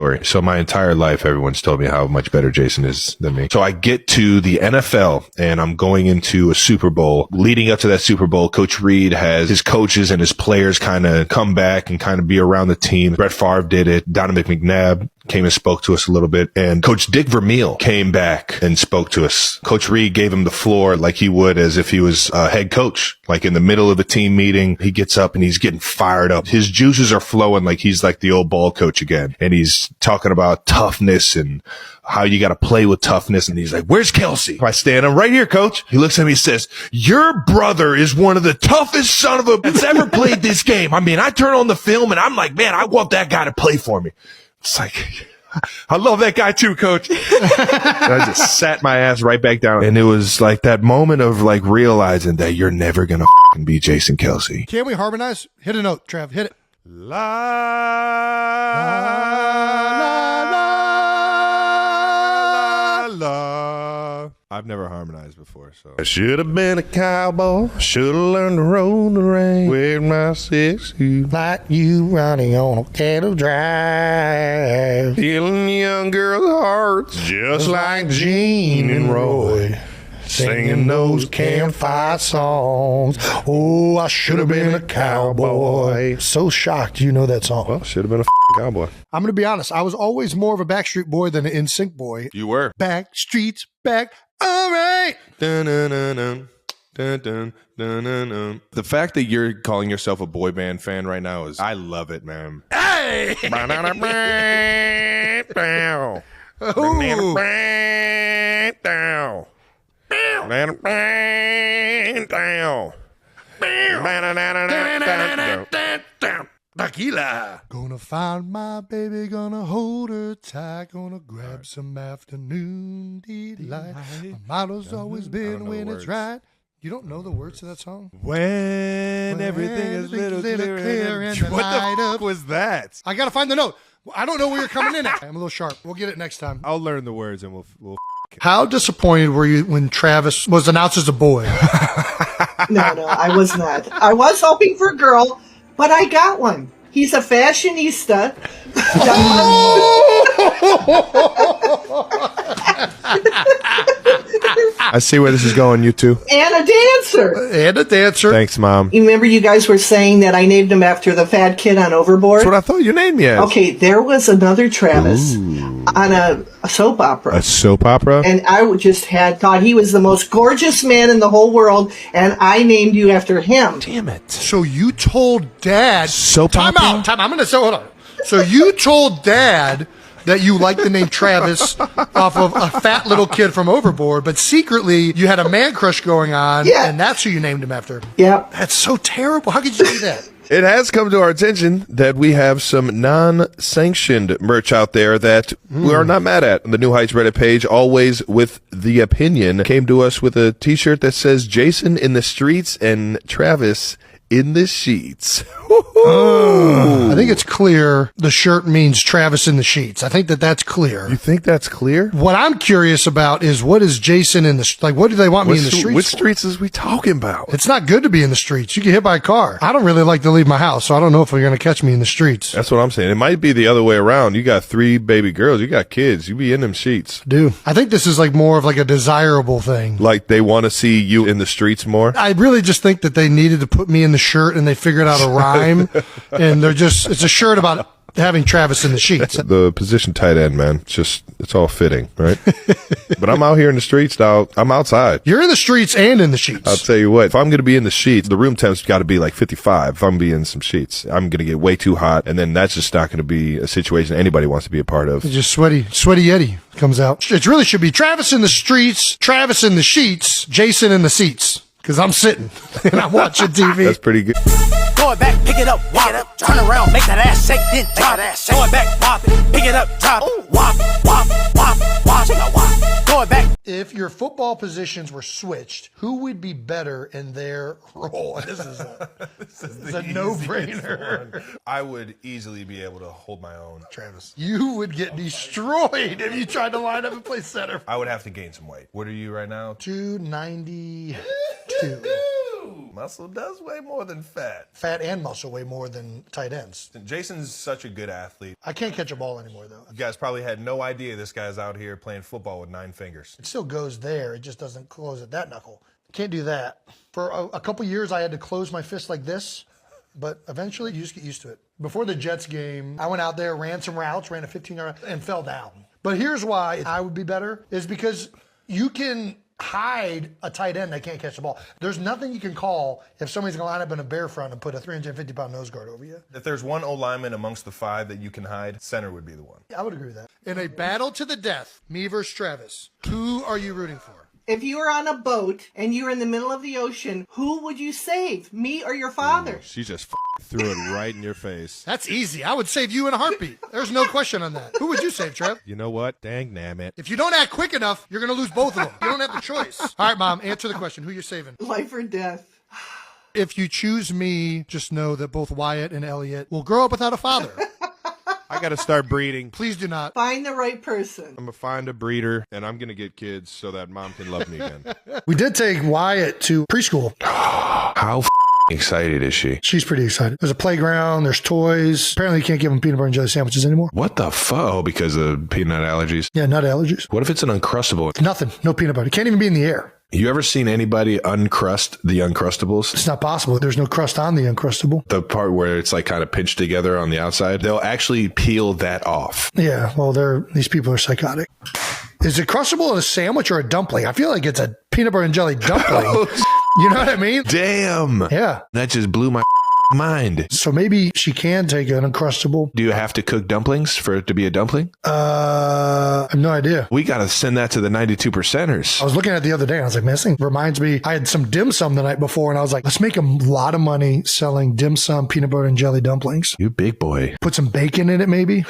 story. So my entire life, everyone's told me how much better Jason is than me. So I get to the NFL and I'm going into a Super Bowl. Leading up to that Super Bowl, Coach Reed has his coaches and his players kind of come back and kind of be around the team. Brett Favre did it. Donovan McNabb came and spoke to us a little bit. And Coach Dick Vermeil came back and spoke to us. Coach Reed gave him the floor like he would as if he was a head coach. Like in the middle of a team meeting, he gets up and he's getting fired up. His juices are flowing like he's like the old ball coach again. And he's talking about toughness and how you got to play with toughness. And he's like, where's Kelce? I stand him right here, coach. He looks at me and says, your brother is one of the toughest son of a that's ever played this game. I mean, I turn on the film and I'm like, man, I want that guy to play for me. It's like, I love that guy too, coach. I just sat my ass right back down. And it was like that moment of like realizing that you're never going to be Jason Kelce. Can we harmonize? Hit a note, Trav. Hit it. La, la, la, la. I've never harmonized before, so. I should have been a cowboy. Should have learned to roll the rain. Wear my 6 shoes. Like you running on a cattle drive. Stealing young girls' hearts. Just like Gene and Roy. Singing those campfire songs. Oh, I should have been a cowboy. So shocked you know that song. Well, should have been a cowboy. I'm going to be honest. I was always more of a Backstreet Boy than an NSYNC boy. You were. Back streets back. All right. Dun, dun, dun, dun. Dun, dun, dun, dun, dun. The fact that you're calling yourself a boy band fan right now is, I love it, man. Hey! Tequila. Gonna find my baby, gonna hold her tight, gonna grab some afternoon delight. My motto's always been when it's right. You don't know the words to that song? When everything is little clear and what the fuck was that? I gotta find the note. I don't know where you're coming in at. I'm a little sharp. We'll get it next time. I'll learn the words and we'll How disappointed were you when Travis was announced as a boy? No, I was not. I was hoping for a girl, but I got one. He's a fashionista. I see where this is going, you two. And a dancer. And a dancer. Thanks, Mom. You remember you guys were saying that I named him after the fat kid on Overboard? That's what I thought you named me as. Okay, there was another Travis on a soap opera. A soap opera? And I just thought he was the most gorgeous man in the whole world, and I named you after him. Damn it. So you told Dad. Soap Time opera? out. I'm going to say, hold on. So you told Dad that you liked the name Travis off of a fat little kid from Overboard, but secretly you had a man crush going on, and that's who you named him after. Yeah. That's so terrible. How could you do that? It has come to our attention that we have some non-sanctioned merch out there that we are not mad at. The New Heights Reddit page, always with the opinion, came to us with a t-shirt that says Jason in the streets and Travis in the sheets. I think it's clear the shirt means Travis in the sheets. I think that's clear. You think that's clear? What I'm curious about is what is Jason in the, like, what do they want me in the streets Which for? streets is we talking about? It's not good to be in the streets. You get hit by a car. I don't really like to leave my house, so I don't know if you're going to catch me in the streets. That's what I'm saying. It might be the other way around. You got 3 baby girls. You got kids. You be in them sheets. Do. I think this is like more of like a desirable thing. Like they want to see you in the streets more? I really just think that they needed to put me in the shirt and they figured out a rhyme. And it's a shirt about having Travis in the sheets. The position tight end, man. It's all fitting, right? But I'm out here in the streets now. I'm outside. You're in the streets and in the sheets. I'll tell you what, if I'm going to be in the sheets, the room temp's got to be like 55. If I'm being in some sheets, I'm going to get way too hot. And then that's just not going to be a situation anybody wants to be a part of. It's just sweaty Yeti comes out. It really should be Travis in the streets, Travis in the sheets, Jason in the seats. Because I'm sitting and I'm watching TV. That's pretty good. Throw it back, pick it up, wop it, turn around, make that ass shake, then drop it. Throw it back, pop it, pick it up, drop it, wop, wop, wop, wop, wop. Throw it back. If your football positions were switched, who would be better in their role? This is a no-brainer. I would easily be able to hold my own. Travis, you would get destroyed if you tried to line up and play center. I would have to gain some weight. What are you right now? 292. Muscle does weigh more than fat. Fat and muscle weigh more than tight ends. Jason's such a good athlete. I can't catch a ball anymore, though. You guys probably had no idea this guy's out here playing football with 9 fingers. It still goes there. It just doesn't close at that knuckle. Can't do that. For a couple years, I had to close my fist like this, but eventually you just get used to it. Before the Jets game, I went out there, ran some routes, ran a 15-yard, and fell down. But here's why I would be better, is because you can hide a tight end that can't catch the ball. There's nothing you can call if somebody's going to line up in a bear front and put a 350-pound nose guard over you. If there's one O-lineman amongst the 5 that you can hide, center would be the one. I would agree with that. In a battle to the death, me versus Travis, who are you rooting for? If you were on a boat and you were in the middle of the ocean, who would you save? Me or your father? She just threw it right in your face. That's easy. I would save you in a heartbeat. There's no question on that. Who would you save, Trev? You know what? Dang nabbit. If you don't act quick enough, you're going to lose both of them. You don't have the choice. All right, Mom, answer the question. Who you saving? Life or death? If you choose me, just know that both Wyatt and Elliot will grow up without a father. I got to start breeding. Please do not. Find the right person. I'm going to find a breeder, and I'm going to get kids so that Mom can love me again. We did take Wyatt to preschool. How excited is she? She's pretty excited. There's a playground. There's toys. Apparently, you can't give them peanut butter and jelly sandwiches anymore. What the fuck? Oh, because of peanut allergies? Yeah, nut allergies. What if it's an Uncrustable? Nothing. No peanut butter. Can't even be in the air. You ever seen anybody uncrust the Uncrustables? It's not possible. There's no crust on the Uncrustable. The part where it's like kind of pinched together on the outside, they'll actually peel that off. Yeah, well, these people are psychotic. Is it Crustable a sandwich or a dumpling? I feel like it's a peanut butter and jelly dumpling. You know what I mean? Damn. Yeah. That just blew my mind. So maybe she can take an Uncrustable. Do you have to cook dumplings for it to be a dumpling? I have no idea. We got to send that to the 92%ers. I was looking at it the other day and I was like, man, this thing reminds me, I had some dim sum the night before and I was like, let's make a lot of money selling dim sum peanut butter and jelly dumplings. You big boy. Put some bacon in it maybe.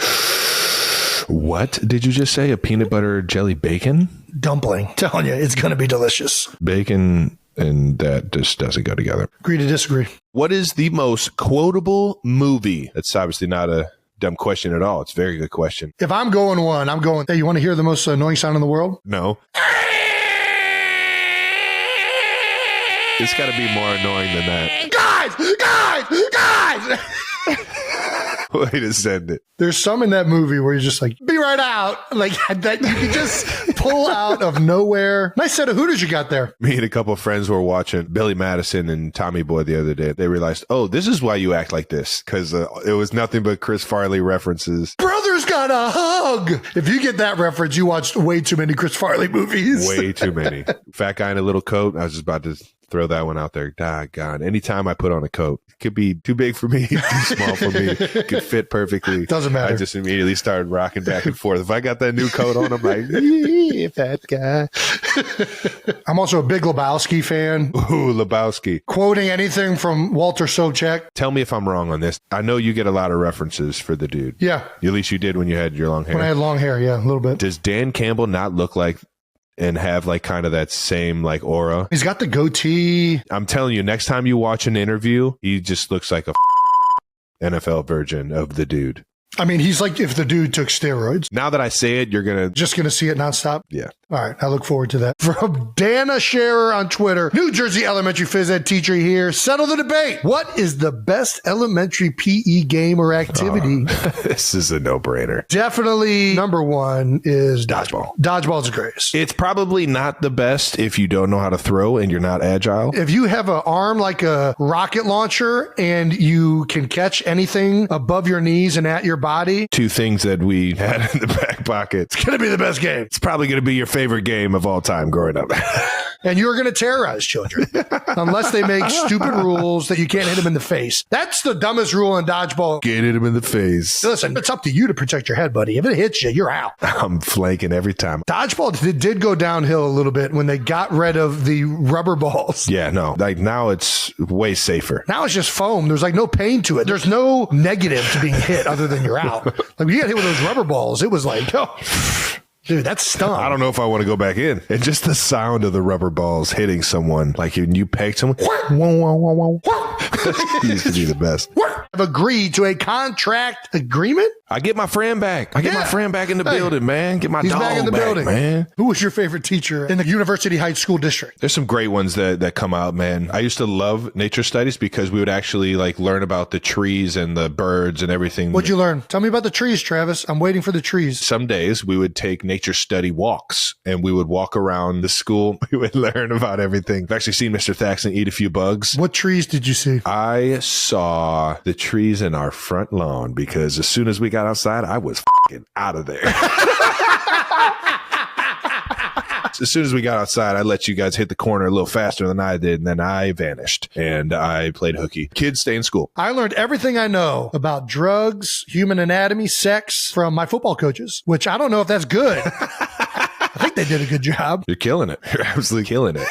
What did you just say? A peanut butter jelly bacon? Dumpling. Telling you, it's going to be delicious. Bacon and that just doesn't go together. Agree to disagree. What is the most quotable movie? That's obviously not a dumb question at all. It's a very good question. If I'm going one, I'm going, hey, you want to hear the most annoying sound in the world? No. It's got to be more annoying than that. Guys! Way to send it. There's some in that movie where you're just like, be right out. Like that you can just pull out of nowhere. Nice set of Hooters you got there. Me and a couple of friends were watching Billy Madison and Tommy Boy the other day. They realized, oh, this is why you act like this. Because it was nothing but Chris Farley references. Brother's got a hug. If you get that reference, you watched way too many Chris Farley movies. Way too many. Fat guy in a little coat. I was just about to throw that one out there. God, anytime I put on a coat, it could be too big for me, too small for me. It could fit perfectly. Doesn't matter. I just immediately started rocking back and forth. If I got that new coat on, I'm like, yeah, fat guy. I'm also a big Lebowski fan. Ooh, Lebowski. Quoting anything from Walter Sobchak. Tell me if I'm wrong on this. I know you get a lot of references for the dude. Yeah. At least you did when you had your long hair. When I had long hair, yeah, a little bit. Does Dan Campbell not look like and have like kind of that same like aura? He's got the goatee. I'm telling you, next time you watch an interview, he just looks like a NFL version of the dude. I mean, he's like if the dude took steroids. Now that I say it, you're going to... Just going to see it nonstop? Yeah. All right. I look forward to that. From Dana Scherer on Twitter, New Jersey elementary phys ed teacher here. Settle the debate. What is the best elementary PE game or activity? This is a no-brainer. Definitely number one is dodgeball. Dodgeball's the greatest. It's probably not the best if you don't know how to throw and you're not agile. If you have an arm like a rocket launcher and you can catch anything above your knees and at your body. Two things that we had in the back pocket. It's going to be the best game. It's probably going to be your favorite game of all time growing up. And you're going to terrorize children unless they make stupid rules that you can't hit them in the face. That's the dumbest rule in dodgeball. Get hit him in the face. Listen, it's up to you to protect your head, buddy. If it hits you, you're out. I'm flanking every time. Dodgeball did go downhill a little bit when they got rid of the rubber balls. Yeah, no. Like now it's way safer. Now it's just foam. There's like no pain to it. There's no negative to being hit other than you're out. Like when you got hit with those rubber balls, it was like, oh, dude, that's stung. I don't know if I want to go back in. And just the sound of the rubber balls hitting someone, like when you peg someone, used to be the best. Have agreed to a contract agreement. I get my friend back. I get my friend back in the building, man. Get my He's dog back in the building, man. Who was your favorite teacher in the University Heights School District? There's some great ones that come out, man. I used to love nature studies because we would actually like learn about the trees and the birds and everything. What'd you learn? Tell me about the trees, Travis. I'm waiting for the trees. Some days we would take nature study walks and we would walk around the school. We would learn about everything. I've actually seen Mr. Thaxton eat a few bugs. What trees did you see? I saw the trees in our front lawn because as soon as we got outside, I was fucking out of there. As soon as we got outside, I let you guys hit the corner a little faster than I did, and then I vanished, and I played hooky. Kids, stay in school. I learned everything I know about drugs, human anatomy, sex from my football coaches, which I don't know if that's good. I think they did a good job. You're killing it. You're absolutely killing it.